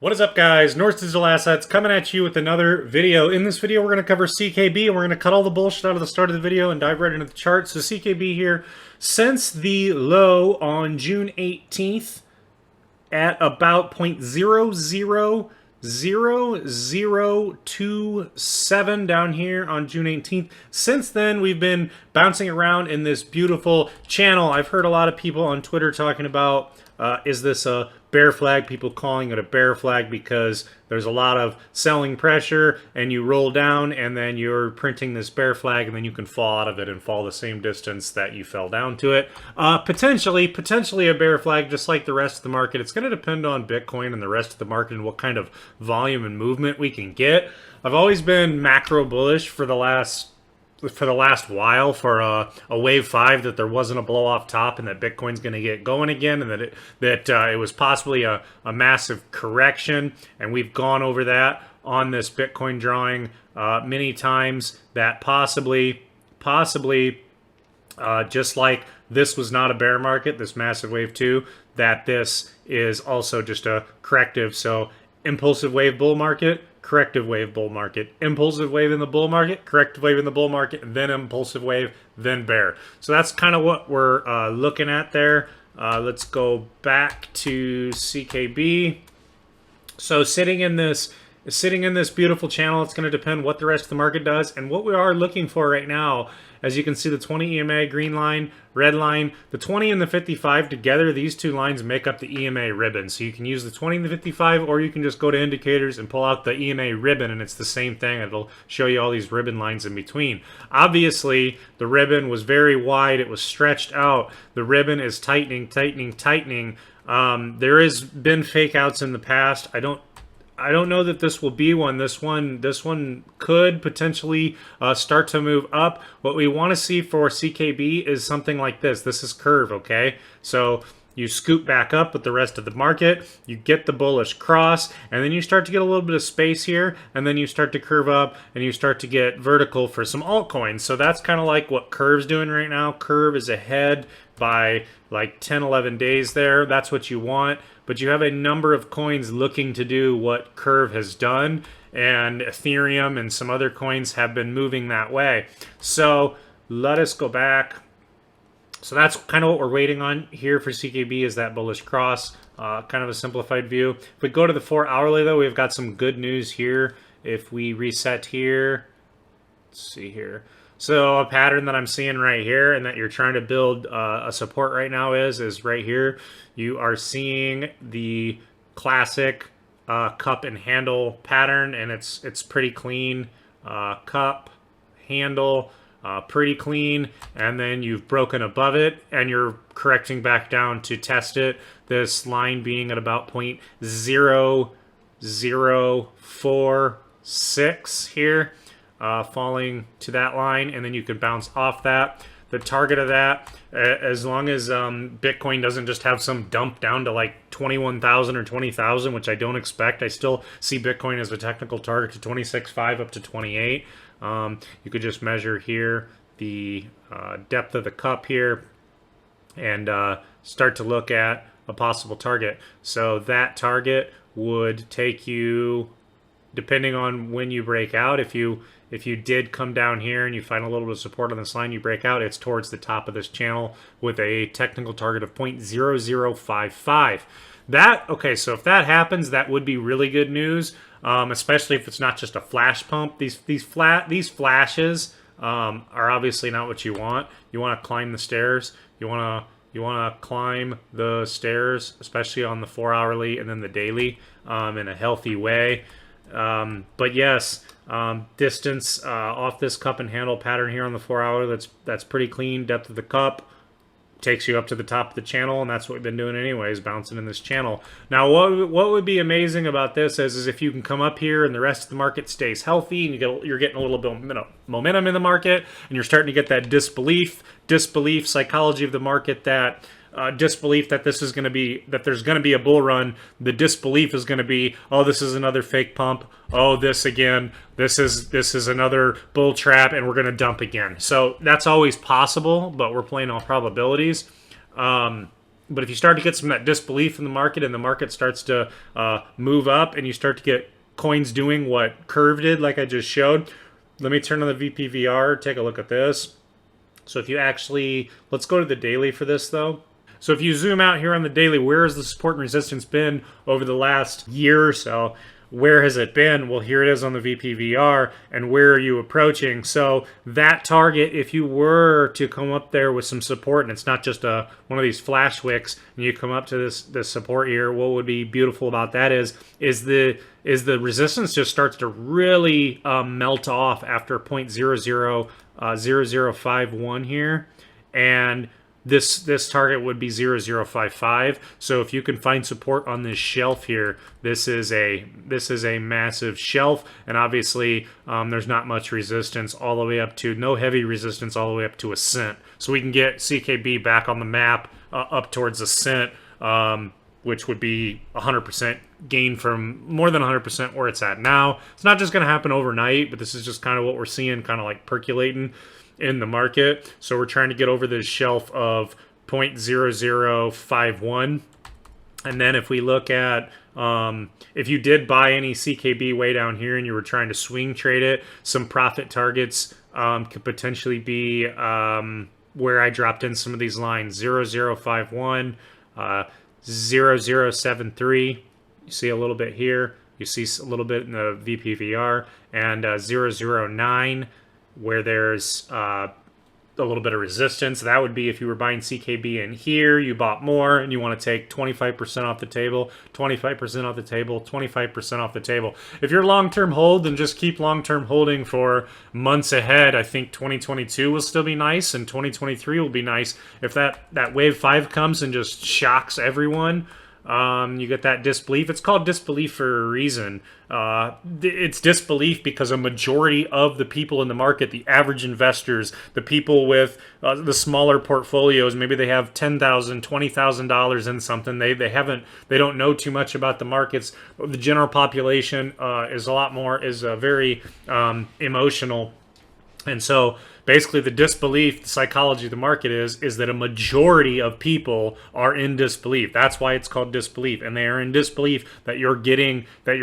What is up, guys? North Digital Assets coming at you with another video. In this video, we're going to cover CKB, and we're going to cut all the bullshit out of the start of the video and dive right into the chart. So CKB here, since the low on June 18th at about 0.000027 down here on June 18th. Since then, we've been bouncing around in this beautiful channel. I've heard a lot of people on Twitter talking about, is this a bear flag? People calling it a bear flag because there's a lot of selling pressure and you roll down and then you're printing this bear flag and then you can fall out of it and fall the same distance that you fell down to it. Potentially a bear flag, just like the rest of the market. It's going to depend on Bitcoin and the rest of the market and what kind of volume and movement we can get. I've always been macro bullish for the last while for a wave 5, that there wasn't a blow off top and that Bitcoin's going to get going again, and that it was possibly a massive correction, and we've gone over that on this Bitcoin drawing many times, that possibly just like this was not a bear market, this massive wave 2, that this is also just a corrective. So impulsive wave bull market, corrective wave bull market, impulsive wave in the bull market, corrective wave in the bull market, and then impulsive wave, then bear. So that's kind of what we're looking at there. Let's go back to CKB. So sitting in this beautiful channel, it's going to depend what the rest of the market does, and what we are looking for right now. As you can see, the 20 EMA, green line, red line, the 20 and the 55 together, these two lines make up the EMA ribbon. So you can use the 20 and the 55, or you can just go to indicators and pull out the EMA ribbon, and it's the same thing. It'll show you all these ribbon lines in between. Obviously, the ribbon was very wide. It was stretched out. The ribbon is tightening. There has been fake outs in the past. I don't know that this will be one. This one could potentially start to move up. What we want to see for CKB is something like this. This is curve, okay? So you scoop back up with the rest of the market, you get the bullish cross, and then you start to get a little bit of space here, and then you start to curve up, and you start to get vertical for some altcoins. So that's kind of like what Curve's doing right now. Curve is ahead by like 10, 11 days there. That's what you want. But you have a number of coins looking to do what Curve has done, and Ethereum and some other coins have been moving that way. So let us go back. So that's kind of what we're waiting on here for CKB, is that bullish cross, kind of a simplified view. If we go to the 4 hourly, though, we've got some good news here. If we reset here, let's see here. So a pattern that I'm seeing right here, and that you're trying to build a support right now is right here. You are seeing the classic cup and handle pattern, and it's pretty clean. Cup, handle, pretty clean, and then you've broken above it, and you're correcting back down to test it. This line being at about 0.0046 here. Falling to that line, and then you can bounce off that. The target of that, as long as Bitcoin doesn't just have some dump down to like 21,000 or 20,000, which I don't expect. I still see Bitcoin as a technical target to 26.5 up to 28. You could just measure here the depth of the cup here and start to look at a possible target. So that target would take you, depending on when you break out, if you did come down here and you find a little bit of support on this line, you break out, it's towards the top of this channel with a technical target of 0.0055. Okay, so if that happens, that would be really good news, especially if it's not just a flash pump. These flashes are obviously not what you want. You want to climb the stairs. You want to climb the stairs, especially on the 4 hourly and then the daily, in a healthy way. But yes, distance off this cup and handle pattern here on the 4 hour, that's pretty clean. Depth of the cup takes you up to the top of the channel, and that's what we've been doing anyways, bouncing in this channel. Now, what would be amazing about this is if you can come up here and the rest of the market stays healthy, and you're getting a little bit of momentum in the market, and you're starting to get that disbelief psychology of the market, that disbelief that this is going to be, that there's going to be a bull run. The disbelief is going to be, oh, this is another fake pump. Oh, this again. This is another bull trap, and we're going to dump again. So that's always possible, but we're playing on probabilities. But if you start to get some of that disbelief in the market and the market starts to move up and you start to get coins doing what Curve did, like I just showed, let me turn on the VPVR, take a look at this. So if you actually, let's go to the daily for this though. So if you zoom out here on the daily, where has the support and resistance been over the last year or so? Where has it been? Well, here it is on the VPVR, and where are you approaching? So that target, if you were to come up there with some support, and it's not just one of these flash wicks, and you come up to this support here, what would be beautiful about that is the resistance just starts to really melt off after 0.000051 here, and this target would be 0055. So if you can find support on this shelf here, this is a massive shelf, and obviously there's not much resistance all the way up to, no heavy resistance all the way up to a cent. So we can get CKB back on the map up towards a cent, which would be 100% gain from more than 100% where it's at now. It's not just going to happen overnight, but this is just kind of what we're seeing, kind of like percolating in the market. So we're trying to get over this shelf of 0.0051. And then if we look at, if you did buy any CKB way down here and you were trying to swing trade it, some profit targets could potentially be where I dropped in some of these lines: 0051, 0073. You see a little bit here. You see a little bit in the VPVR, and 009, where there's a little bit of resistance. That would be if you were buying CKB in here, you bought more, and you want to take 25% off the table, 25% off the table, 25% off the table. If you're long-term hold, then just keep long-term holding for months ahead. I think 2022 will still be nice, and 2023 will be nice. If that wave 5 comes and just shocks everyone, you get that disbelief. It's called disbelief for a reason. It's disbelief because a majority of the people in the market, the average investors, the people with the smaller portfolios, maybe they have $10,000, $20,000 in something. They don't know too much about the markets. The general population is very emotional. And so basically the disbelief, the psychology of the market is that a majority of people are in disbelief. That's why it's called disbelief. And they are in disbelief that you're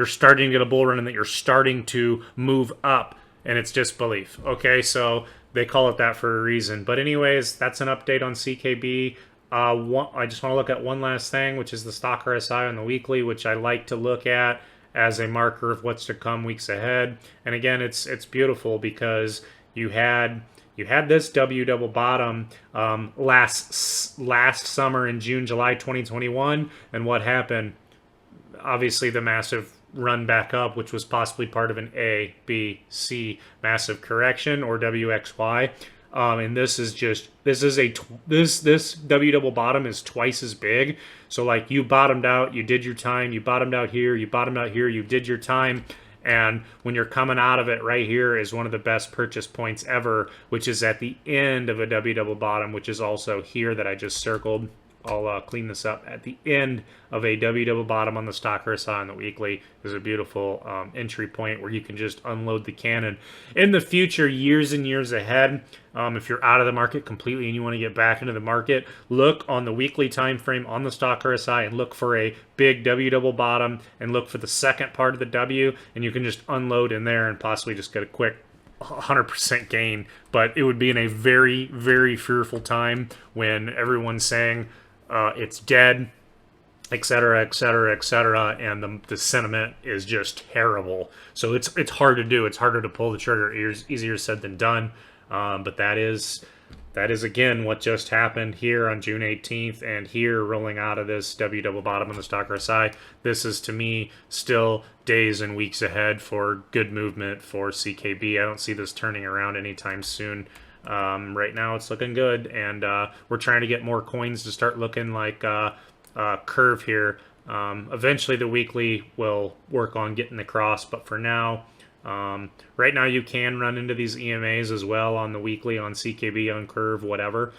starting to get a bull run and that you're starting to move up. And it's disbelief. Okay, so they call it that for a reason. But anyways, that's an update on CKB. I just want to look at one last thing, which is the stock RSI on the weekly, which I like to look at as a marker of what's to come weeks ahead. And again, it's beautiful because you had this W double bottom last summer in June, July 2021, and what happened? Obviously, the massive run back up, which was possibly part of an A, B, C massive correction, or WXY. And this W double bottom is twice as big. So like you bottomed out, you did your time, you bottomed out here, you bottomed out here, you did your time. And when you're coming out of it, right here is one of the best purchase points ever, which is at the end of a W double bottom, which is also here that I just circled. I'll clean this up. At the end of a W double bottom on the stock RSI on the weekly is a beautiful entry point where you can just unload the cannon. In the future, years and years ahead, if you're out of the market completely and you want to get back into the market, look on the weekly time frame on the stock RSI and look for a big W double bottom and look for the second part of the W, and you can just unload in there and possibly just get a quick 100% gain. But it would be in a very, very fearful time when everyone's saying it's dead, etc., etc., etc., and the sentiment is just terrible. So it's hard to do. It's harder to pull the trigger. Easier said than done. But that is again what just happened here on June 18th, and here rolling out of this W double bottom on the stock RSI. This is to me still days and weeks ahead for good movement for CKB. I don't see this turning around anytime soon. Right now it's looking good, and we're trying to get more coins to start looking like Curve here. Eventually the weekly will work on getting the cross, but for now, right now you can run into these EMAs as well on the weekly, on CKB, on Curve, whatever.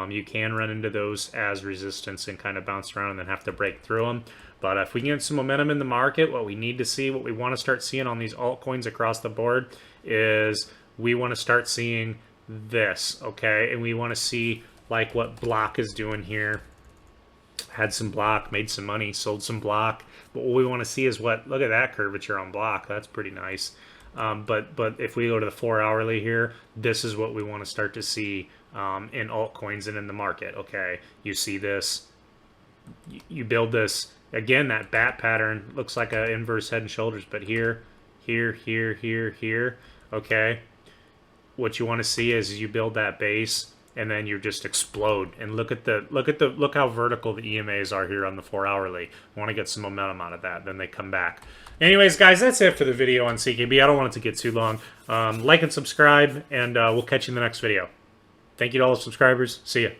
You can run into those as resistance and kind of bounce around and then have to break through them. But if we can get some momentum in the market, what we need to see, what we want to start seeing on these altcoins across the board is we want to start seeing this, okay? And we want to see like what BLOK is doing here. had some block, made some money, sold some block. But what we want to see is what, look at that curvature on block. That's pretty nice. But if we go to the 4 hourly here, this is what we want to start to see in altcoins and in the market. Okay, you see this, you build this, again, that bat pattern looks like an inverse head and shoulders, but here, okay. What you want to see is you build that base and then you just explode. And look how vertical the EMAs are here on the 4 hourly. Want to get some momentum out of that, then they come back. Anyways, guys, that's it for the video on CKB. I don't want it to get too long. Like and subscribe, and we'll catch you in the next video. Thank you to all the subscribers. See ya.